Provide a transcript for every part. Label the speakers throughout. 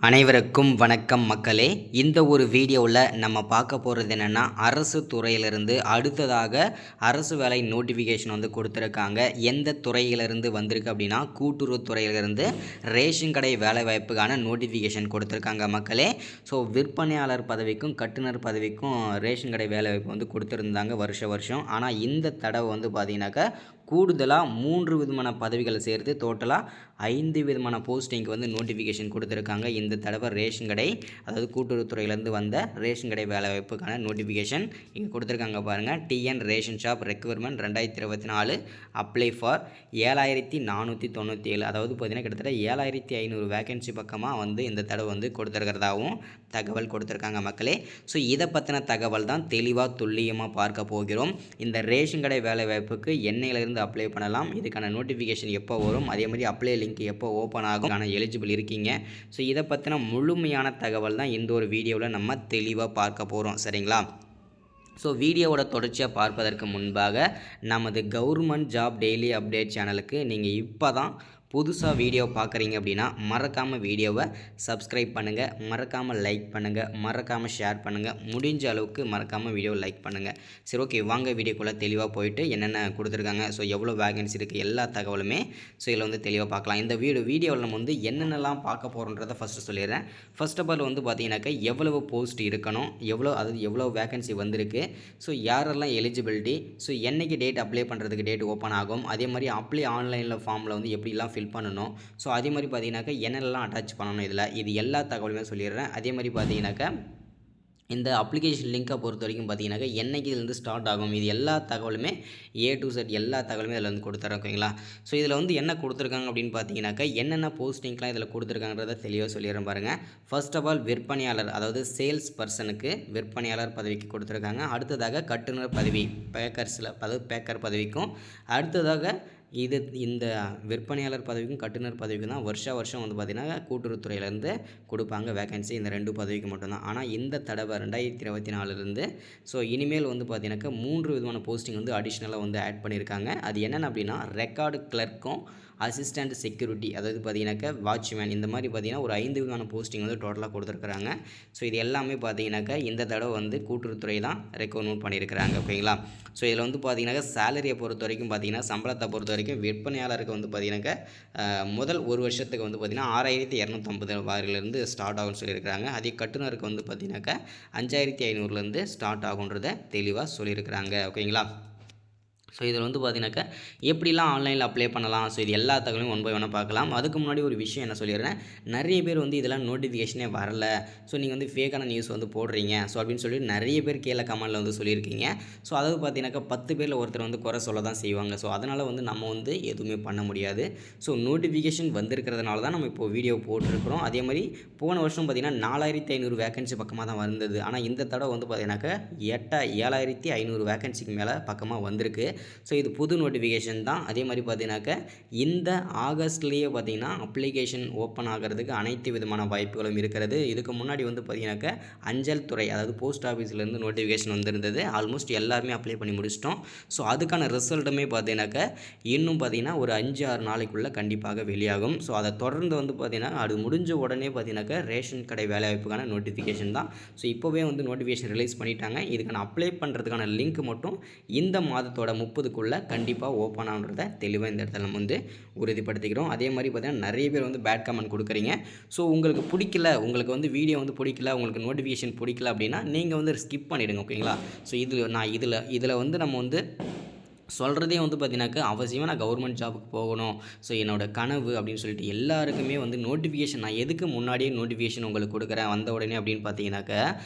Speaker 1: அனைவருக்கும் வணக்கம் மக்களே. இந்த ஒரு வீடியோவில் நம்ம பார்க்க போகிறது என்னென்னா, அரசு துறையிலிருந்து அடுத்ததாக அரசு வேலை நோட்டிஃபிகேஷன் வந்து கொடுத்துருக்காங்க. எந்த துறையிலிருந்து வந்திருக்கு அப்படின்னா, கூட்டுறவுத்துறையிலிருந்து ரேஷன் கடை வேலைவாய்ப்புக்கான நோட்டிஃபிகேஷன் கொடுத்துருக்காங்க மக்களே. ஸோ விற்பனையாளர் பதவிக்கும் கட்டுனர் பதவிக்கும் ரேஷன் கடை வேலைவாய்ப்பு வந்து கொடுத்துருந்தாங்க வருஷம். ஆனால் இந்த தடவை வந்து பார்த்தீங்கன்னாக்கா கூடுதலாக 3 விதமான பதவிகளை சேர்த்து டோட்டலாக 5 விதமான போஸ்டிங்க்கு வந்து நோட்டிஃபிகேஷன் கொடுத்துருக்காங்க. இந்த தடவை ரேஷன் கடை, அதாவது கூட்டுறவுத்துறையிலேருந்து வந்த ரேஷன் கடை வேலைவாய்ப்புக்கான நோட்டிஃபிகேஷன் இங்கே கொடுத்துருக்காங்க பாருங்கள். TN ration shop requirement 2024 apply for 7497, அதாவது பார்த்தீங்கன்னா கிட்டத்தட்ட 7500 வேகன்சி பக்கமாக வந்து இந்த தடவை வந்து கொடுத்துருக்கிறதாகவும் தகவல் கொடுத்துருக்காங்க மக்களே. ஸோ இதை பற்றின தகவல் தான் தெளிவாக துல்லியமாக பார்க்க போகிறோம். இந்த ரேஷன் கடை வேலைவாய்ப்புக்கு என்னையிலிருந்து அப்ளை பண்ணலாம், இதுக்கான நோட்டிஃபிகேஷன் எப்போ வரும், அதே மாதிரி அப்ளை லிங்க் எப்போ ஓப்பன் ஆகும், எலிஜிபிள் இருக்கீங்க. ஸோ இதை பற்றின முழுமையான தகவல் தான் இந்த ஒரு வீடியோவில் நம்ம தெளிவாக பார்க்க போகிறோம், சரிங்களா? ஸோ வீடியோவோட தொடர்ச்சியாக பார்ப்பதற்கு முன்பாக நமது கவர்மெண்ட் ஜாப் டெய்லி அப்டேட் சேனலுக்கு நீங்கள் இப்போ தான் புதுசாக வீடியோ பார்க்குறீங்க அப்படின்னா மறக்காமல் வீடியோவை சப்ஸ்கிரைப் பண்ணுங்கள், மறக்காமல் லைக் பண்ணுங்கள், மறக்காமல் ஷேர் பண்ணுங்கள், முடிஞ்ச அளவுக்கு மறக்காமல் வீடியோ லைக் பண்ணுங்கள். சரி, ஓகே, வாங்க வீடியோக்குள்ளே தெளிவாக போயிட்டு என்னென்ன கொடுத்துருக்காங்க, ஸோ எவ்வளோ வேகன்சி இருக்குது எல்லா தகவலுமே ஸோ இதில் வந்து தெளிவாக பார்க்கலாம். இந்த வீடியோவில் நம்ம வந்து என்னென்னலாம் பார்க்க போகிறோன்றதை ஃபஸ்ட்டு சொல்லிடுறேன். ஃபர்ஸ்ட் ஆஃப் ஆல் வந்து பார்த்தீங்கன்னாக்கா எவ்வளவு போஸ்ட் இருக்கணும், எவ்வளோ வேகன்சி வந்திருக்கு, ஸோ யாரெல்லாம் எலிஜிபிலிட்டி, ஸோ என்றைக்கு டேட் அப்ளை பண்ணுறதுக்கு டேட் ஓப்பன் ஆகும், அதே மாதிரி அப்ளை ஆன்லைனில் ஃபார்மில் வந்து எப்படிலாம் ஃபில் பண்ணணும், ஸோ அதே மாதிரி பார்த்தீங்கன்னாக்கா என்னெல்லாம் அட்டாச் பண்ணணும், இது எல்லா தகவலுமே சொல்லிடுறேன். அதே மாதிரி பார்த்தீங்கன்னாக்கா இந்த அப்ளிகேஷன் லிங்கை பொறுத்த வரைக்கும் பார்த்தீங்கன்னாக்கா என்றைக்கு இதுலேருந்து ஸ்டார்ட் ஆகும், இது எல்லா தகவலுமே A to Z எல்லா தகவலுமே இதில் வந்து கொடுத்துறேன், ஓகேங்களா? ஸோ இதில் வந்து என்ன கொடுத்துருக்காங்க அப்படின்னு பார்த்தீங்கன்னாக்கா என்னென்ன போஸ்டிங்லாம் இதில் கொடுத்துருக்காங்கன்றதை தெளிவாக சொல்லிடுறேன் பாருங்கள். ஃபர்ஸ்ட் ஆஃப் ஆல் விற்பனையாளர், அதாவது சேல்ஸ் பர்சனுக்கு விற்பனையாளர் பதவிக்கு கொடுத்துருக்காங்க. அடுத்ததாக கட்டுனர் பதவி பேக்கர் பதவிக்கும், அடுத்ததாக இந்த விற்பனையாளர் பதவிக்கும் கட்டுனர் பதவிக்கும் தான் வருஷம் வந்து பார்த்திங்கன்னா கூட்டுறவுத்துறையிலேருந்து கொடுப்பாங்க வேகன்சி, இந்த 2 பதவிக்கு மட்டும்தான். ஆனால் இந்த தடவை 2024 ஸோ இனிமேல் வந்து பார்த்திங்கனாக்கா 3 விதமான போஸ்டிங் வந்து அடிஷ்னலாக வந்து ஆட் பண்ணியிருக்காங்க. அது என்னென்ன அப்படின்னா, ரெக்கார்டு கிளர்க்கும் அசிஸ்டண்ட் செக்யூரிட்டி, அதாவது பார்த்தீங்கன்னாக்கா வாட்ச்மேன், இந்த மாதிரி பார்த்தீங்கன்னா ஒரு 5 விதமான போஸ்டிங் வந்து டோட்டலாக கொடுத்துருக்குறாங்க. ஸோ இது எல்லாமே பார்த்தீங்கன்னாக்கா இந்த தடவை வந்து கூட்டுறவுத்துறை தான் ரெக்கவர்மெண்ட் பண்ணியிருக்கிறாங்க, ஓகேங்களா? ஸோ இதில் வந்து பார்த்தீங்கன்னாக்கா சேலரியை பொறுத்த வரைக்கும் பார்த்தீங்கன்னா, சம்பளத்தை பொறுத்த வரைக்கும் விற்பனையாளருக்கு வந்து பார்த்தீங்கன்னாக்கா முதல் ஒரு வருஷத்துக்கு வந்து பார்த்தீங்கன்னா 6250 ஸ்டார்ட் ஆகும்னு சொல்லியிருக்கிறாங்க. அதே கட்டுனருக்கு வந்து பார்த்தீங்கன்னாக்கா 5500 ஸ்டார்ட் ஆகுன்றதை தெளிவாக சொல்லியிருக்கிறாங்க, ஓகேங்களா? ஸோ இதில் வந்து பார்த்தீங்கன்னாக்கா எப்படிலாம் ஆன்லைனில் அப்ளை பண்ணலாம், ஸோ இது எல்லா தகவலையும் ஒன் பை ஒன்னாக பார்க்கலாம். அதுக்கு முன்னாடி ஒரு விஷயம் என்ன சொல்லிடுறேன், நிறைய பேர் வந்து இதெல்லாம் நோட்டிஃபிகேஷனே வரல, ஸோ நீங்கள் வந்து ஃபேக்கான நியூஸ் வந்து போடுறீங்க, ஸோ அப்படின்னு சொல்லி நிறைய பேர் கீழே கமெண்டில் வந்து சொல்லியிருக்கீங்க. ஸோ அதாவது பார்த்தீங்கன்னாக்கா 10 பேரில் ஒருத்தர் வந்து குறை சொல்ல தான் செய்வாங்க. ஸோ அதனால் வந்து நம்ம வந்து எதுவுமே பண்ண முடியாது. ஸோ நோட்டிஃபிகேஷன் வந்திருக்கிறதுனால தான் நம்ம இப்போ வீடியோ போட்டிருக்கிறோம். அதே மாதிரி போன வருஷம் பார்த்தீங்கன்னா 4500 வேகன்சி பக்கமாக தான் வந்தது. ஆனால் இந்த தடவை வந்து பார்த்தீங்கன்னாக்கா 7500 வேகன்சிக்கு மேலே பக்கமாக வந்திருக்கு. ஸோ இது புது நோட்டிஃபிகேஷன் தான். அதே மாதிரி பார்த்தீங்கன்னாக்கா இந்த ஆகஸ்ட்லேயே பார்த்தீங்கன்னா அப்ளிகேஷன் ஓப்பன் ஆகிறதுக்கு அனைத்து விதமான வாய்ப்புகளும் இருக்கிறது. இதுக்கு முன்னாடி வந்து பார்த்தீங்கன்னாக்கா அஞ்சல் துறை, அதாவது போஸ்ட் ஆஃபீஸ்லேருந்து நோட்டிஃபிகேஷன் வந்திருந்தது. ஆல்மோஸ்ட் எல்லாருமே அப்ளை பண்ணி முடிச்சிட்டோம். ஸோ அதுக்கான ரிசல்ட்டுமே பார்த்தீங்கன்னாக்கா இன்னும் பார்த்தீங்கன்னா ஒரு 5-6 நாளைக்குள்ளே கண்டிப்பாக வெளியாகும். ஸோ அதை தொடர்ந்து வந்து பார்த்தீங்கன்னா அது முடிஞ்ச உடனே பார்த்தீங்கன்னாக்கா ரேஷன் கடை வேலைவாய்ப்புக்கான நோட்டிஃபிகேஷன் தான். ஸோ இப்போவே வந்து நோட்டிஃபிகேஷன் ரிலீஸ் பண்ணிட்டாங்க. இதுக்கான அப்ளை பண்ணுறதுக்கான லிங்க் மட்டும் இந்த மாதத்தோட 30க்குள்ளே கண்டிப்பாக ஓப்பன் ஆகுன்றதை தெளிவாக இந்த இடத்துல நம்ம வந்து உறுதிப்படுத்திக்கிறோம். அதே மாதிரி பார்த்தீங்கன்னா நிறைய பேர் வந்து பேட் கமெண்ட் கொடுக்குறீங்க. ஸோ உங்களுக்கு பிடிக்கல, உங்களுக்கு வந்து வீடியோ வந்து பிடிக்கல, உங்களுக்கு நோட்டிஃபிகேஷன் பிடிக்கல அப்படின்னா நீங்கள் வந்து ஸ்கிப் பண்ணிவிடுங்க, ஓகேங்களா? ஸோ இதில் வந்து நம்ம வந்து சொல்கிறதே வந்து பார்த்தீங்கன்னாக்கா அவசியமாக நான் கவர்மெண்ட் ஜாபுக்கு போகணும், ஸோ என்னோடய கனவு அப்படின்னு சொல்லிட்டு எல்லாருக்குமே வந்து நோட்டிஃபிகேஷன் நான் எதுக்கு முன்னாடியே நோட்டிஃபிகேஷன் உங்களுக்கு கொடுக்குறேன் வந்த உடனே அப்படின்னு பார்த்தீங்கன்னாக்கா,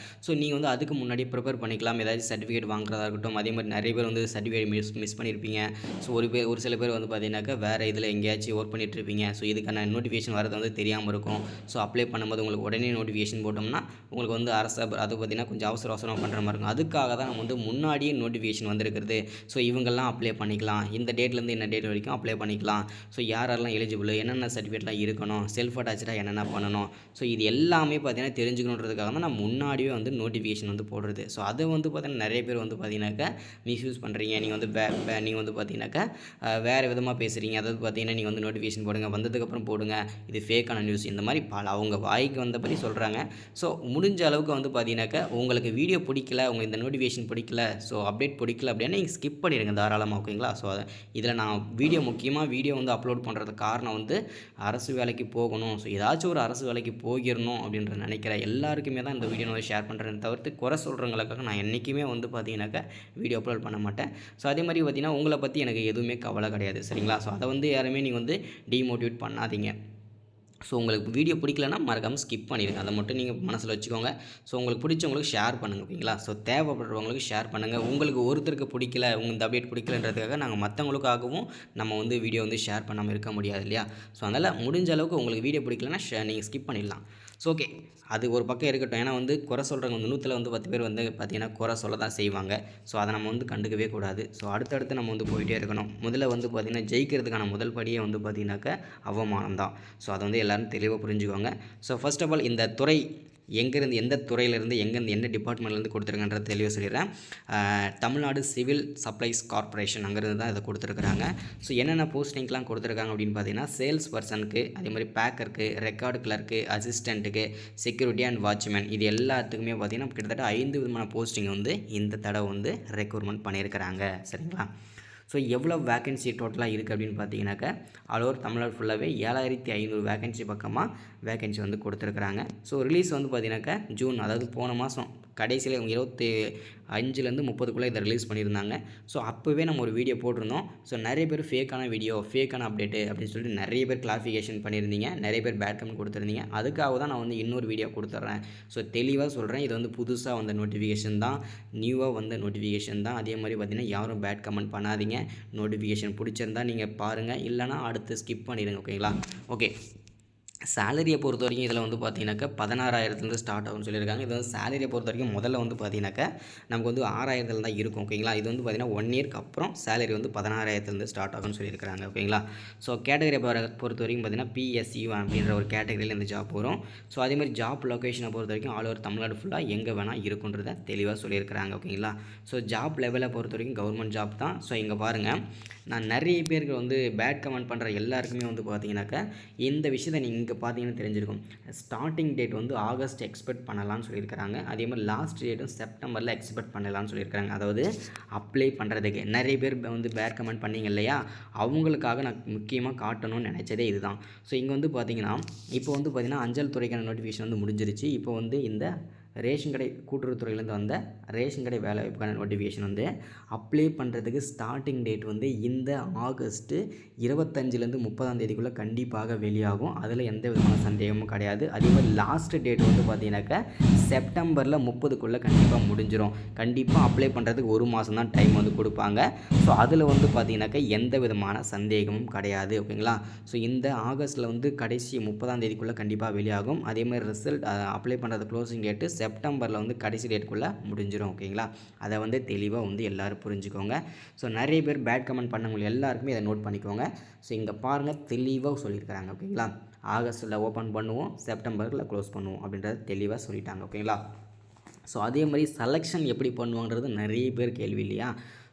Speaker 1: ஸோ நீங்கள் வந்து அதுக்கு முன்னாடியே ப்ரிப்பேர் பண்ணிக்கலாம். ஏதாச்சும் சர்டிஃபிகேட் வாங்குறதா இருக்கட்டும். அதே மாதிரி நிறைய பேர் வந்து சர்டிஃபிகேட் மிஸ் பண்ணியிருப்பீங்க. ஸோ ஒரு சில பேர் வந்து பார்த்தீங்கன்னாக்கா வேறு இதில் எங்கேயாச்சும் ஒர்க் பண்ணிகிட்ருப்பீங்க. ஸோ இதுக்கான நோட்டிஃபிகேஷன் வரது வந்து தெரியாமல் இருக்கும். ஸோ அப்ளை பண்ணும்போது உங்களுக்கு உடனே நோட்டிஃபிகேஷன் போட்டோம்னா உங்களுக்கு வந்து அது பார்த்திங்கன்னா கொஞ்சம் அவசரமாக பண்ணுற மாதிரி இருக்கும். அதுக்காக தான் நம்ம வந்து முன்னாடியே நோட்டிஃபிகேஷன் வந்திருக்கிறது. ஸோ இவங்கெல்லாம் எப்போல்லாம் அப்ளை பண்ணிக்கலாம், இந்த டேட்லேருந்து என்ன டேட் வரைக்கும் அப்ளை பண்ணிக்கலாம், ஸோ யாரெல்லாம் எலிஜிபிள், என்னென்ன சர்டிஃபிகேட்லாம் இருக்கணும், செல்ஃப் அட்டாச்சாக என்னென்ன பண்ணணும், ஸோ இது எல்லாமே பார்த்தீங்கன்னா தெரிஞ்சுக்கணுன்றதுக்காக தான் நான் முன்னாடியே வந்து நோட்டிஃபிகேஷன் வந்து போடுறது. ஸோ அதை வந்து பார்த்தீங்கன்னா நிறைய பேர் வந்து பார்த்தீங்கன்னாக்கா மிஸ்யூஸ் பண்ணுறீங்க. நீங்கள் வந்து நீங்கள் வந்து பார்த்தீங்கன்னாக்கா வேறு விதமாக பேசுகிறீங்க. அதாவது பார்த்தீங்கன்னா நீங்கள் வந்து நோட்டிஃபிகேஷன் போடுங்க, வந்ததுக்கப்புறம் போடுங்க, இது ஃபேக்கான நியூஸ், இந்த மாதிரி பல அவங்க வாய்க்கு வந்தபடி சொல்கிறாங்க. ஸோ முடிஞ்ச அளவுக்கு வந்து பார்த்தீங்கன்னாக்கா உங்களுக்கு வீடியோ பிடிக்கல, உங்களுக்கு இந்த நோட்டிஃபிகேஷன் பிடிக்கல, ஸோ அப்டேட் பிடிக்கல அப்படின்னா நீங்கள் ஸ்கிப் பண்ணிடுங்க தாராளமாக. ஓகேங்களா? ஸோ இதில் நான் முக்கியமாக வீடியோ வந்து அப்லோட் பண்ணுறதுக்கு காரணம் வந்து அரசு வேலைக்கு போகணும், ஸோ ஏதாச்சும் ஒரு அரசு வேலைக்கு போயிடணும் அப்படின்ற நினைக்கிற எல்லாருக்குமே தான் இந்த வீடியோ நான் ஷேர் பண்ணுறேன். தவிர்த்து குறை சொல்கிறவங்களுக்காக நான் என்றைக்குமே வந்து பார்த்தீங்கன்னாக்கா வீடியோ அப்லோட் பண்ண மாட்டேன். ஸோ அதே மாதிரி பார்த்தீங்கன்னா உங்களை பற்றி எனக்கு எதுவுமே கவலை கிடையாது. சரிங்களா? ஸோ அதை வந்து யாருமே நீங்கள் வந்து டீமோட்டிவேட் பண்ணாதீங்க. ஸோ உங்களுக்கு வீடியோ பிடிக்கலன்னா மறக்காமல் ஸ்கிப் பண்ணிடுங்க. அதை மட்டும் நீங்கள் மனசில் வச்சுக்கோங்க. ஸோ உங்களுக்கு பிடிச்சவங்களுக்கு ஷேர் பண்ணுங்கள். ஓகேங்களா? ஸோ தேவைப்படுறவங்களுக்கு ஷேர் பண்ணுங்கள். உங்களுக்கு ஒருத்தருக்கு பிடிக்கல, இந்த அப்டேட் பிடிக்கலன்றதுக்காக நாங்கள் மற்றவங்களுக்காகவும் நம்ம வந்து வீடியோ வந்து ஷேர் பண்ணாமல் இருக்க முடியாது இல்லையா? ஸோ அதனால் முடிஞ்ச அளவுக்கு உங்களுக்கு வீடியோ பிடிக்கலன்னா நீங்கள் ஸ்கிப் பண்ணிடலாம். ஸோ ஓகே, அது ஒரு பக்கம் இருக்கட்டும். ஏன்னா வந்து குறை சொல்கிறவங்க வந்து 100ல் வந்து 10 பேர் வந்து பார்த்திங்கன்னா குறை சொல்ல தான் செய்வாங்க. ஸோ அதை நம்ம வந்து கண்டுக்கவே கூடாது. ஸோ அடுத்தடுத்து நம்ம வந்து போயிட்டே இருக்கணும். முதல்ல வந்து பார்த்திங்கன்னா ஜெயிக்கிறதுக்கான முதல் படியே வந்து பார்த்திங்கனாக்கா அவமானம் தான். ஸோ அதை வந்து எல்லோரும் தெளிவாக புரிஞ்சுக்கோங்க. ஸோ ஃபர்ஸ்ட் ஆஃப் ஆல் இந்த துறை எங்கேருந்து, எந்த துறையிலேருந்து, எங்கேருந்து, எந்த டிபார்ட்மெண்ட்லேருந்து கொடுத்துருங்கன்றத தெளிவாக சொல்லிடுறேன். தமிழ்நாடு சிவில் சப்ளைஸ் கார்ப்பரேஷன் அங்கேருந்து தான் இதை கொடுத்துருக்குறாங்க. ஸோ என்னென்ன போஸ்டிங்லாம் கொடுத்துருக்காங்க அப்படின்னு பார்த்தீங்கன்னா சேல்ஸ் பர்சனுக்கு, அதே மாதிரி பேக்கருக்கு, ரெக்கார்டு கிளர்க்கு, அசிஸ்டண்ட்டுக்கு, செக்யூரிட்டி அண்ட் வாட்ச்மேன், இது எல்லாத்துக்குமே பார்த்திங்கன்னா கிட்டத்தட்ட 5 விதமான போஸ்டிங் வந்து இந்த தடவை வந்து ரெக்ரூட்மெண்ட் பண்ணியிருக்கிறாங்க. சரிங்களா? ஸோ எவ்வளோ வேக்கன்சி டோட்டலாக இருக்குது அப்படின்னு பார்த்தீங்கன்னாக்கா ஆல் ஓவர் தமிழ்நாடு ஃபுல்லாகவே 7500 வேக்கன்சி பக்கமாக வேக்கன்சி வந்து கொடுத்துருக்குறாங்க. ஸோ ரிலீஸ் வந்து பார்த்தீங்கன்னாக்கா ஜூன், அதாவது போன மாதம் கடைசியில் 25லேருந்து 30க்குள்ளே இதை ரிலீஸ் பண்ணியிருந்தாங்க. ஸோ அப்போவே நம்ம ஒரு வீடியோ போட்டிருந்தோம். ஸோ நிறைய பேர் ஃபேக்கான வீடியோ, ஃபேக்கான அப்டேட்டு அப்படின்னு சொல்லிட்டு நிறைய பேர் கிளாரிஃபிகேஷன் பண்ணியிருந்தீங்க, நிறைய பேர் பேட் கமெண்ட் கொடுத்துருந்தீங்க. அதுக்காக தான் நான் வந்து இன்னொரு வீடியோ கொடுத்துட்றேன். ஸோ தெளிவாக சொல்கிறேன், இது வந்து புதுசாக வந்த நோட்டிஃபிகேஷன் தான், நியூவாக வந்த நோட்டிஃபிகேஷன் தான். அதே மாதிரி பார்த்திங்கன்னா யாரும் பேட் கமெண்ட் பண்ணாதீங்க. நோட்டிஃபிகேஷன் பிடிச்சிருந்தா நீங்கள் பாருங்கள், இல்லைனா அடுத்து ஸ்கிப் பண்ணிடுங்க. ஓகேங்களா? ஓகே, சேலரியை பொறுத்த வரைக்கும் இதில் வந்து பார்த்தீங்கன்னாக்கா 16,000லேருந்து ஸ்டார்ட் ஆகும்னு சொல்லியிருக்காங்க. இது வந்து சேலரியை பொறுத்த வரைக்கும் முதல்ல வந்து பார்த்தீங்கன்னாக்கா நமக்கு வந்து 6,000 தான் இருக்கும். ஓகேங்களா? இது வந்து பார்த்தீங்கன்னா 1 இயர்க்கு அப்புறம் சேலரி வந்து 16,000லேருந்து ஸ்டார்ட் ஆகும்னு சொல்லியிருக்காங்க. ஓகேங்களா? ஸோ கேட்டகரியை பொறுத்த வரைக்கும் பார்த்தீங்கன்னா PSU அப்படின்ற ஒரு கேட்டகரியில் இந்த ஜாப் வரும். ஸோ அதேமாதிரி ஜாப் லொக்கேஷனை பொறுத்த வரைக்கும் ஆல் ஓவர் தமிழ்நாடு ஃபுல்லாக எங்கே வேணால் இருக்குன்றதை தெளிவாக சொல்லியிருக்கிறாங்க. ஓகேங்களா? ஸோ ஜாப் லெவலை பொறுத்த வரைக்கும் கவர்மெண்ட் ஜாப் தான். ஸோ இங்கே பாருங்கள், நான் நிறைய பேருக்கு வந்து பேட் கமெண்ட் பண்ணுற எல்லாருக்குமே வந்து பார்த்தீங்கன்னாக்கா இந்த விஷயத்தை நீங்கள் இங்கே பார்த்தீங்கன்னா தெரிஞ்சிருக்கும். ஸ்டார்டிங் டேட் வந்து ஆகஸ்ட் எக்ஸ்பெக்ட் பண்ணலாம்னு சொல்லியிருக்கிறாங்க. அதே மாதிரி லாஸ்ட் டேட்டும் செப்டம்பரில் எக்ஸ்பெக்ட் பண்ணலாம்னு சொல்லியிருக்காங்க. அதாவது அப்ளை பண்ணுறதுக்கு நிறைய பேர் வந்து பேட் கமெண்ட் பண்ணிங்க இல்லையா, அவங்களுக்காக நான் முக்கியமாக காட்டணும்னு நினச்சதே இதுதான். ஸோ இங்கே வந்து பார்த்தீங்கன்னா இப்போ வந்து பார்த்தீங்கன்னா அஞ்சல் துறைக்கான நோட்டிஃபிகேஷன் வந்து முடிஞ்சிருச்சு. இப்போ வந்து இந்த ரேஷன் கடை கூட்டுறவுத்துறையிலேருந்து வந்த ரேஷன் கடை வேலைவாய்ப்புக்கான நோட்டிஃபிகேஷன் வந்து அப்ளை பண்ணுறதுக்கு ஸ்டார்டிங் டேட் வந்து இந்த ஆகஸ்ட்டு 25லேருந்து 30 கண்டிப்பாக வெளியாகும். அதில் எந்த விதமான சந்தேகமும் கிடையாது. அதே மாதிரி லாஸ்ட் டேட் வந்து பார்த்தீங்கன்னாக்கா செப்டம்பரில் 30க்குள்ளே கண்டிப்பாக முடிஞ்சிடும். கண்டிப்பாக அப்ளை பண்ணுறதுக்கு 1 மாதம் தான் டைம் வந்து கொடுப்பாங்க. ஸோ அதில் வந்து பார்த்தீங்கன்னாக்கா எந்த விதமான சந்தேகமும் கிடையாது. ஓகேங்களா? ஸோ இந்த ஆகஸ்ட்டில் வந்து கடைசி 30 கண்டிப்பாக வெளியாகும். அதேமாதிரி ரிசல்ட் அப்ளை பண்ணுறது க்ளோசிங் டேட்டு செப்டம்பரில் வந்து கடைசி டேட்டுக்குள்ளே முடிஞ்சிடும். ஓகேங்களா? அதை வந்து தெளிவாக வந்து எல்லோரும் புரிஞ்சுக்கோங்க. ஸோ நிறைய பேர் பேட் கமெண்ட் பண்ணவங்க எல்லாருக்குமே இதை நோட் பண்ணிக்கோங்க. ஸோ இங்கே பாருங்கள், தெளிவாக சொல்லியிருக்கிறாங்க. ஓகேங்களா? ஆகஸ்ட்டில் ஓப்பன் பண்ணுவோம், செப்டம்பரில் க்ளோஸ் பண்ணுவோம் அப்படின்றத தெளிவாக சொல்லிட்டாங்க. ஓகேங்களா? ஸோ அதே மாதிரி செலெக்ஷன் எப்படி பண்ணுவாங்கிறது நிறைய பேர் கேள்வி இல்லையா?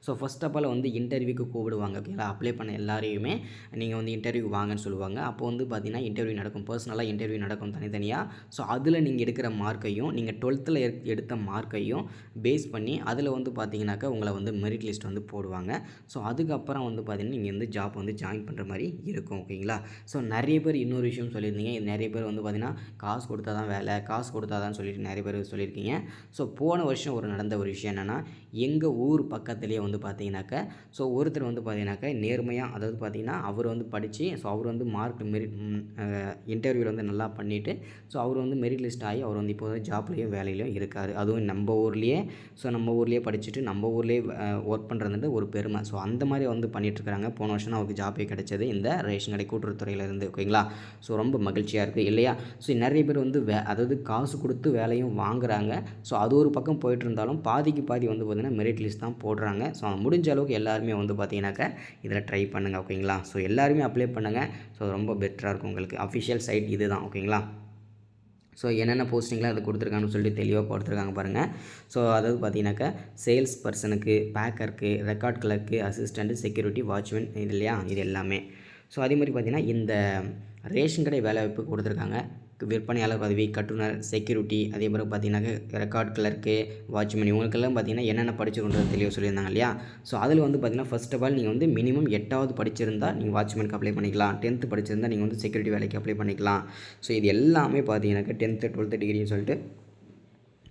Speaker 1: ஸோ ஃபஸ்ட் ஆஃப் ஆல் வந்து இன்டர்வியூக்கு கூப்பிடுவாங்க. ஓகேங்களா? அப்ளை பண்ண எல்லாரையுமே நீங்கள் வந்து இன்டர்வியூ வாங்கன்னு சொல்லுவாங்க. அப்போ வந்து பார்த்திங்கன்னா இன்டர்வியூ நடக்கும், பர்சனலாக இன்டர்வியூ நடக்கும் தனித்தனியாக. ஸோ அதில் நீங்கள் எடுக்கிற மார்க்கையும் நீங்கள் 12th எடுத்த மார்க்கையும் பேஸ் பண்ணி அதில் வந்து பார்த்திங்கனாக்கா உங்களை வந்து மெரிட் லிஸ்ட் வந்து போடுவாங்க. ஸோ அதுக்கப்புறம் வந்து பார்த்திங்கன்னா நீங்கள் வந்து ஜாப் வந்து ஜாயின் பண்ணுற மாதிரி இருக்கும். ஓகேங்களா? ஸோ நிறைய பேர் இன்னொரு விஷயம் சொல்லியிருந்தீங்க, நிறைய பேர் வந்து பார்த்திங்கன்னா காசு கொடுத்தா தான் வேலை, காசு கொடுத்தா தான் சொல்லிட்டு நிறைய பேர் சொல்லியிருக்கீங்க. ஸோ போன வருஷம் நடந்த ஒரு விஷயம் என்னென்னா, எங்கள் ஊர் பக்கத்துலேயே வந்து பார்த்தீங்கன்னாக்கா ஸோ ஒருத்தர் வந்து பார்த்தீங்கன்னாக்கா நேர்மையாக, அதாவது பார்த்தீங்கன்னா அவர் வந்து படித்து ஸோ அவர் வந்து மார்க் மெரிட் இன்டர்வியூவில் வந்து நல்லா பண்ணிவிட்டு ஸோ அவர் வந்து மெரிட் லிஸ்ட் ஆகி அவர் வந்து இப்போ வந்து ஜாப்லேயும் வேலையிலையும் இருக்கார். அதுவும் நம்ம ஊர்லேயே. ஸோ நம்ம ஊர்லேயே படிச்சுட்டு நம்ம ஊர்லேயே ஒர்க் பண்ணுறது ஒரு பெருமை. ஸோ அந்த மாதிரி வந்து பண்ணிகிட்ருக்காங்க. போன வருஷம் தான் அவருக்கு ஜாப்பே கிடைச்சது இந்த ரேஷன் கடை கூட்டுறவுத்துறையிலேருந்து. ஓகேங்களா? ஸோ ரொம்ப மகிழ்ச்சியாக இருக்குது இல்லையா? ஸோ நிறைய பேர் வந்து அதாவது காசு கொடுத்து வேலையும் வாங்குகிறாங்க. ஸோ அது ஒரு பக்கம் போயிட்டு இருந்தாலும் பாதிக்கு பாதி வந்து பார்த்திங்கன்னா மெரிட் லிஸ்ட் தான் போடுறாங்க. ஸோ முடிஞ்ச அளவுக்கு எல்லாருமே வந்து பார்த்தீங்கன்னாக்கா இதில் ட்ரை பண்ணுங்கள் ஓகேங்களா. ஸோ எல்லாருமே அப்ளை பண்ணுங்கள். ஸோ ரொம்ப பெட்டராக இருக்கும் உங்களுக்கு. அஃபிஷியல் சைட் இது தான் ஓகேங்களா. ஸோ என்னென்ன போஸ்டிங்லாம் அது கொடுத்துருக்காங்கன்னு சொல்லிட்டு தெளிவாக கொடுத்துருக்காங்க பாருங்கள். ஸோ அதாவது பார்த்தீங்கன்னாக்கா சேல்ஸ் பர்சனுக்கு, பேக்கருக்கு, ரெக்கார்ட் கிளர்க்கு, அசிஸ்டண்ட்டு, செக்யூரிட்டி, வாட்ச்மேன் இது இல்லையா, இது எல்லாமே. ஸோ அதே மாதிரி பார்த்திங்கன்னா இந்த ரேஷன் கடை வேலைவாய்ப்பு கொடுத்துருக்காங்க. விற்பனையாளர் பதவி, கட்டுனர், செக்யூரிட்டி, அதே மாதிரி பார்த்தீங்கன்னாக்கா ரெக்கார்ட் கிளர்க்கு, வாட்ச்மேன் இவங்களுக்கெல்லாம் பார்த்தீங்கன்னா என்னென்ன படிச்சிருக்கணுன்றது தெளிவாக சொல்லியிருந்தாங்க இல்லையா. ஸோ அதில் வந்து பார்த்திங்கன்னா ஃபர்ஸ்ட் ஆஃப் ஆல் நீங்கள் வந்து மினிமம் 8வது படிச்சிருந்தா நீங்கள் வாட்ச்மேனுக்கு அப்ளை பண்ணிக்கலாம். 10th படிச்சிருந்தால் நீங்கள் வந்து செக்யூரிட்டி வேலைக்கு அப்ளை பண்ணிக்கலாம். ஸோ இது எல்லாமே பார்த்தீங்கன்னாக்கா 10th 12th டிகிரின்னு சொல்லிட்டு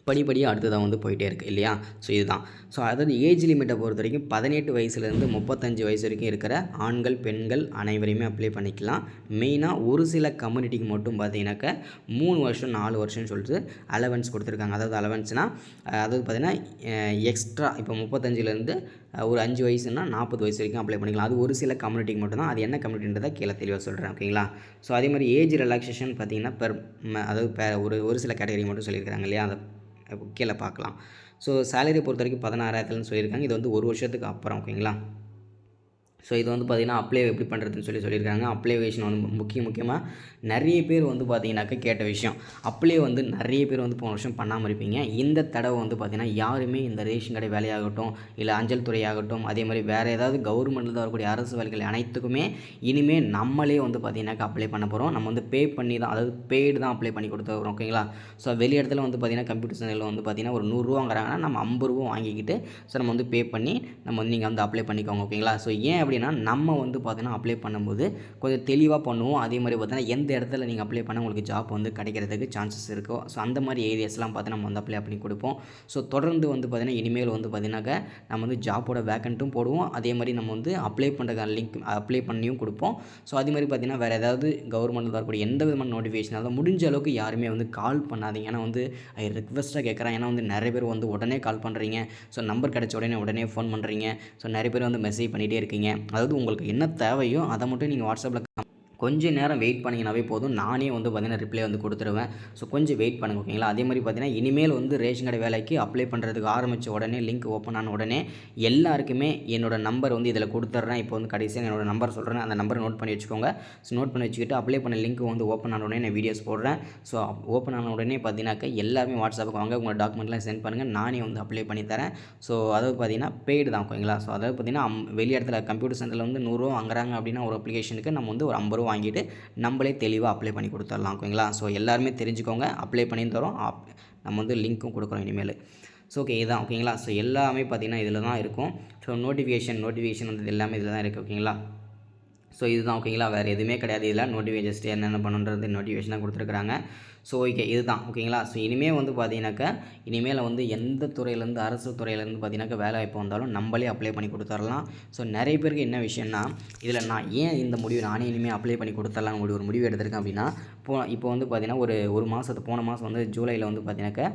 Speaker 1: படிப்படியாக அடுத்ததாக வந்து போயிட்டே இருக்குது இல்லையா. ஸோ இதுதான். ஸோ அதாவது ஏஜ் லிமிட்டை பொறுத்த வரைக்கும் 18 வயசுலேருந்து 35 வயசு வரைக்கும் இருக்கிற ஆண்கள், பெண்கள் அனைவரையுமே அப்ளை பண்ணிக்கலாம். மெயினாக ஒரு சில கம்யூனிட்டிக்கு மட்டும் பார்த்தீங்கன்னாக்கா 3 வருஷம் 4 வருஷம்னு சொல்லிட்டு அலவன்ஸ் கொடுத்துருக்காங்க. அதாவது அலவன்ஸ்னால் அதாவது பார்த்திங்கன்னா எக்ஸ்ட்ரா இப்போ 35லேருந்து ஒரு 5 வயசுனா 40 வயசு வரைக்கும் அப்ளை பண்ணிக்கலாம். அது ஒரு சில கம்யூனிட்டிக்கு மட்டும்தான். அது என்ன கம்யூனிட்டின்றதை கீழே தெளிவாக சொல்கிறேன் ஓகேங்களா. ஸோ அதே மாதிரி ஏஜ் ரிலாக்ஸேஷன் பார்த்திங்கன்னா அதாவது ஒரு சில கேட்டகரி மட்டும் சொல்லியிருக்காங்க இல்லையா, அதை கீழே பார்க்கலாம். ஸோ சேலரி பொறுத்த வரைக்கும் 16,000ன்னு சொல்லியிருக்காங்க. இது வந்து ஒரு வருஷத்துக்கு அப்புறம் ஓகேங்களா. ஸோ இது வந்து பார்த்திங்கன்னா அப்ளை எப்படி பண்ணுறதுன்னு சொல்லியிருக்காங்க. அப்ளிகேஷன் வந்து முக்கியமாக நிறைய பேர் வந்து பார்த்திங்கனாக்கா கேட்ட விஷயம். அப்ளை வந்து நிறைய பேர் வந்து போன வருஷம் பண்ணாமல் இருப்பீங்க. இந்த தடவை வந்து பார்த்திங்கன்னா யாருமே இந்த ரேஷன் கடை வேலையாகட்டும், இல்லை அஞ்சல் துறையாகட்டும், அதே மாதிரி வேறு ஏதாவது கவர்மெண்ட்டில் வரக்கூடிய அரசு வேலைகள் அனைத்துக்குமே இனிமேல் நம்மளே வந்து பார்த்திங்கனாக்கா அப்ளை பண்ண போகிறோம். நம்ம வந்து பே பண்ணி தான், அதாவது பெய்டு தான் அப்ளை பண்ணி கொடுத்து வரோம் ஓகேங்களா. ஸோ வெளி இடத்துல வந்து பார்த்திங்கன்னா கம்ப்யூட்டர் சென்டரில் வந்து பார்த்திங்கன்னா ஒரு 100 ரூபா வாங்குறாங்கன்னா நம்ம 50 ரூபா வாங்கிக்கிட்டு ஸோ நம்ம வந்து பே பண்ணி நம்ம வந்து நீங்கள் வந்து அப்ளை பண்ணிக்கோங்க ஓகேங்களா. ஸோ ஏன் அப்படின்னா நம்ம வந்து பார்த்தீங்கன்னா அப்ளை பண்ணும்போது கொஞ்சம் தெளிவாக பண்ணுவோம். அதே மாதிரி பார்த்தீங்கன்னா எந்த இடத்துல நீங்கள் அப்ளை பண்ணால் உங்களுக்கு ஜாப் வந்து கிடைக்கிறதுக்கு சான்சஸ் இருக்கும். ஸோ அந்த மாதிரி ஏரியாஸ்லாம் பார்த்து நம்ம வந்து அப்ளை பண்ணி கொடுப்போம். ஸோ தொடர்ந்து வந்து பார்த்திங்கன்னா இனிமேல் வந்து பார்த்திங்கனாக்கா நம்ம வந்து ஜாப்போட வேக்கண்ட்டும் போடுவோம். அதே மாதிரி நம்ம வந்து அப்ளை பண்ணுறதுக்கான லிங்க் அப்ளை பண்ணியும் கொடுப்போம். ஸோ அதே மாதிரி பார்த்திங்கன்னா வேறு ஏதாவது கவர்மெண்ட் வரக்கூடிய எந்த விதமான நோட்டிஃபிகேஷன் அதாவது முடிஞ்ச அளவுக்கு யாருமே வந்து கால் பண்ணாதீங்க. ஏன்னா வந்து ரிக்வெஸ்ட்டாக கேட்குறேன். ஏன்னா வந்து நிறைய பேர் வந்து உடனே கால் பண்ணுறீங்க. ஸோ நம்பர் கிடச்ச உடனே ஃபோன் பண்ணுறீங்க. ஸோ நிறைய பேர் வந்து மெசேஜ் பண்ணிகிட்டே இருக்கீங்க. அதாவது உங்களுக்கு என்ன தேவையோ அதை மட்டும் நீங்கள் வாட்ஸ்அப்பில் கொஞ்சம் நேரம் வெயிட் பண்ணிங்கனாவே போதும். நானே வந்து பார்த்திங்கன்னா ரிப்ளை வந்து கொடுத்துருவேன். ஸோ கொஞ்சம் வெயிட் பண்ணுங்க ஓகேங்களா. அதே மாதிரி பார்த்திங்கன்னா இனிமேல் வந்து ரேஷன் கடை வேலைக்கு அப்ளை பண்ணுறதுக்கு ஆரம்பித்த உடனே லிங்க் ஓப்பன் ஆன உடனே எல்லாருக்குமே என்னோடய நம்பர் வந்து இதில் கொடுத்துட்றேன். இப்போ வந்து கடைசியாக என்னோடய நம்பர் சொல்கிறேன். அந்த நம்பரை நோட் பண்ணி வச்சுக்கோங்க. ஸோ நோட் பண்ணி வச்சுக்கிட்டு அப்ளை பண்ண லிங்க் வந்து ஓப்பன் ஆன உடனே நான் வீடியோஸ் போடுறேன். ஸோ ஓப்பன் ஆன உடனே பார்த்தீங்கன்னாக்கா எல்லாருமே வாட்ஸ்அப்புக்கு வாங்க, உங்கள் டாக்குமெண்ட்லாம் சென்ட் பண்ணுங்கள். நானே வந்து அப்ளை பண்ணி தரேன். ஸோ அதாவது பார்த்திங்கன்னா பெய்டு தான் ஓகேங்களா. ஸோ அதாவது பார்த்திங்கன்னா வெளி இடத்துல கம்ப்யூட்டர் சென்டரில் வந்து 100 ரூபா வாங்குறாங்க அப்படின்னா ஒரு அப்ளிகேஷனுக்கு நம்ம வந்து ஒரு 50 ரூபா வாங்கிட்டு நம்மளே தெளிவாக அப்ளை பண்ணி கொடுத்துடலாம் ஓகேங்களா. ஸோ எல்லாருமே தெரிஞ்சுக்கோங்க. அப்ளை பண்ணி தரோம். நம்ம வந்து லிங்க்கும் கொடுக்குறோம் இனிமேல். ஸோ ஓகே இதுதான் ஓகேங்களா. ஸோ எல்லாமே பார்த்திங்கன்னா இதில் தான் இருக்கும். ஸோ நோட்டிஃபிகேஷன் வந்து எல்லாமே இதில் தான் இருக்குது ஓகேங்களா. ஸோ இதுதான் ஓகேங்களா. வேறு எதுவுமே கிடையாது. இதில் நோட்டிஃபிகேஷன் ஜஸ்ட் என்னென்ன பண்ணுன்றது நோட்டிஃபிகேஷன் தான் கொடுத்துருக்குறாங்க. ஸோ ஓகே இதுதான் ஓகேங்களா. ஸோ இனிமேல் வந்து பார்த்தீங்கன்னாக்கா இனிமேல் வந்து எந்த துறையிலேருந்து அரசு துறையிலேருந்து பார்த்தீங்கன்னாக்கா வேலை வாய்ப்பு வந்தாலும் நம்மளே அப்ளை பண்ணி கொடுத்துடலாம். ஸோ நிறைய பேருக்கு என்ன விஷயம்னா இதில் நான் ஏன் இந்த முடிவு நானே இனிமேல் அப்ளை பண்ணி கொடுத்துடலாம் ஒரு முடிவு எடுத்திருக்கேன் அப்படின்னா இப்போ வந்து பார்த்திங்கன்னா ஒரு போன மாதம் வந்து ஜூலையில் வந்து பார்த்தீங்கன்னாக்கா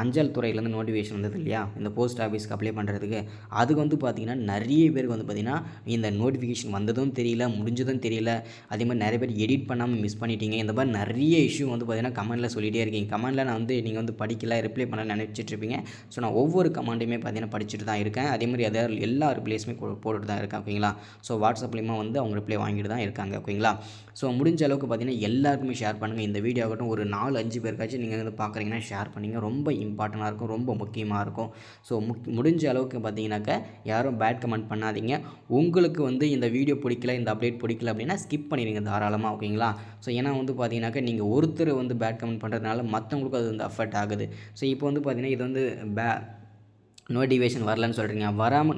Speaker 1: அஞ்சல் துறையிலேருந்து நோட்டிஃபிகேஷன் வந்தது இல்லையா, இந்த போஸ்ட் ஆஃபீஸ்க்கு அப்ளை பண்ணுறதுக்கு. அதுக்கு வந்து பார்த்திங்கன்னா நிறைய பேருக்கு வந்து பார்த்திங்கன்னா இந்த நோட்டிஃபிகேஷன் வந்ததும் தெரியல, முடிஞ்சதும் தெரியல. அதே மாதிரி நிறைய பேர் எடிட் பண்ணாமல் மிஸ் பண்ணிட்டீங்க. இந்த மாதிரி நிறைய இஷ்யூ வந்து பார்த்திங்கன்னா கமெண்ட்டில் சொல்லிகிட்டே இருக்கீங்க. கமெண்ட்டில் நான் வந்து நீங்கள் வந்து படிக்கல, ரிப்ளை பண்ண நினச்சிட்ருப்பீங்க. ஸோ நான் ஒவ்வொரு கமெண்ட்டையுமே பார்த்தீங்கன்னா படிச்சுட்டு தான் இருக்கேன். அதே மாதிரி அதை எல்லா ரிப்ளைஸுமே போட்டுட்டு தான் இருக்கேன் ஓகேங்களா. ஸோ வாட்ஸ்அப்லேயுமா வந்து அவங்க ரிப்ளை வாங்கிட்டு தான் இருக்காங்க ஓகேங்களா. ஸோ முடிஞ்ச அளவுக்கு பார்த்தீங்கன்னா எல்லாருக்குமே ஷேர் பண்ணுங்கள். இந்த வீடியோ ஆகட்டும் ஒரு 4-5 பேருக்காச்சும் நீங்கள் வந்து பார்க்குறீங்கன்னா ஷேர் பண்ணிங்க. ரொம்ப இம்பார்ட்டண்ட்டாக இருக்கும், ரொம்ப முக்கியமாக இருக்கும். ஸோ முடிஞ்ச அளவுக்கு பார்த்தீங்கன்னாக்கா யாரும் பேட் கமெண்ட் பண்ணாதீங்க. உங்களுக்கு வந்து இந்த வீடியோ பிடிக்கல, இந்த அப்டேட் பிடிக்கல அப்படின்னா ஸ்கிப் பண்ணிடுங்க தாராளமாக ஓகேங்களா. ஸோ ஏன்னா வந்து பார்த்தீங்கன்னாக்கா நீங்கள் ஒருத்தர் வந்து பேட் கமெண்ட் பண்ணுறதுனால மற்றவங்களுக்கும் அது வந்து அஃபெக்ட் ஆகுது. ஸோ இப்போ வந்து பார்த்திங்கன்னா இது வந்து நோட்டிஃபிகேஷன் வரலன்னு சொல்கிறீங்க.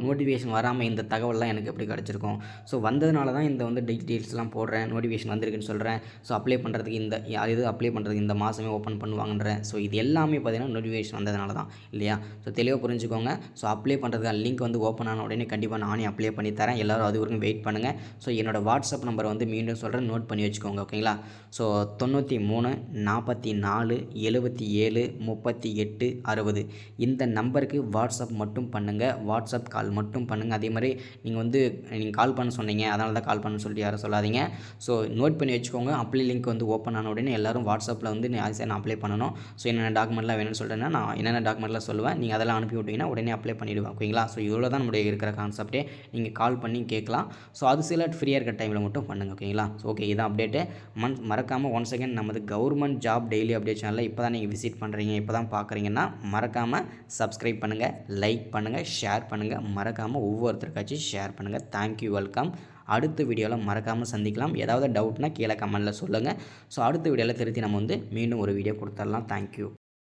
Speaker 1: நோட்டிஃபிகேஷன் வராமல் இந்த தகவல்லாம் எனக்கு எப்படி கிடச்சிருக்கும்? ஸோ வந்ததுனால தான் இந்த வந்து டீட்டெயில்ஸ்லாம் போடுறேன். நோட்டிஃபிகேஷன் வந்திருக்குன்னு சொல்கிறேன். ஸோ அப்ளை பண்ணுறதுக்கு அப்ளை பண்ணுறதுக்கு இந்த மாதமே ஓப்பன் பண்ணுவாங்கன்றேன். ஸோ இது எல்லாமே பார்த்திங்கன்னா நோட்டிஃபிகேஷன் வந்ததுனால தான் இல்லையா. ஸோ தெளிவாக புரிஞ்சுக்கோங்க. ஸோ அப்ளை பண்ணுறதுக்கு லிங்க் வந்து ஓப்பன் ஆன உடனே கண்டிப்பாக நானே அப்ளை பண்ணி தரேன். எல்லோரும் அது வரைக்கும் வெயிட் பண்ணுங்கள். ஸோ என்னோடய வாட்ஸ்அப் நம்பர் வந்து மீண்டும் சொல்கிறேன், நோட் பண்ணி வச்சுக்கோங்க ஓகேங்களா. ஸோ 93 44 77 38 60 இந்த நம்பருக்கு வாட்ஸ்அப் வாட்ஸ்அப் மட்டும் பண்ணுங்கள், வாட்ஸ்அப் கால் மட்டும் பண்ணுங்கள். அதே மாதிரி நீங்கள் கால் பண்ண சொன்னீங்க, அதனால தான் கால் பண்ண சொல்லிட்டு யாரும் சொல்லாதீங்க. ஸோ நோட் பண்ணி வச்சுக்கோங்க. அப்ளை லிங்க் வந்து ஓப்பன் ஆன உடனே எல்லோரும் வாட்ஸ்அப்பில் வந்து நான் அப்ளை பண்ணணும். ஸோ என்னென்ன டாக்குமெண்ட்லாம் வேணும்னு சொல்லிட்டேன்னா நான் என்னென்ன டாக்குமெண்ட்லாம் சொல்லுவேன், நீங்கள் அதெல்லாம் அனுப்பி விட்டிங்கன்னா உடனே அப்ளை பண்ணிவிடுவேன். ஓகேங்களா? ஸோ இவ்வளோ தான் நம்முடைய இருக்கிற கான்செப்ட்டே. நீங்கள் கால் பண்ணி கேட்கலாம். ஸோ அது சில ஃப்ரீயாக இருக்கிற டைமில் மட்டும் பண்ணுங்கள். ஓகேங்களா? ஸோ ஓகே, இதான் அப்டேட்டு. மறக்காமல் ஒன்ஸ் அகேன் நமது கவர்மெண்ட் ஜாப் டெய்லி அப்டேட் சேனலில் இப்போ தான் நீங்கள் விசிட் பண்ணுறீங்க, இப்போ தான் பார்க்குறீங்கன்னா மறக்காமல் சப்ஸ்கிரைப் பண்ணுங்கள், லைக் பண்ணுங்கள், ஷேர் பண்ணுங்கள். மறக்காமல் ஒவ்வொருத்தருக்காச்சும் ஷேர் பண்ணுங்கள். Thank you, welcome. அடுத்த வீடியோவில் மறக்காமல் சந்திக்கலாம். ஏதாவது டவுட்னா கீழே கமெண்ட்டில் சொல்லுங்கள். ஸோ அடுத்த வீடியோவில் திருத்தி நம்ம வந்து மீண்டும் ஒரு வீடியோ கொடுத்துடலாம். தேங்க்யூ.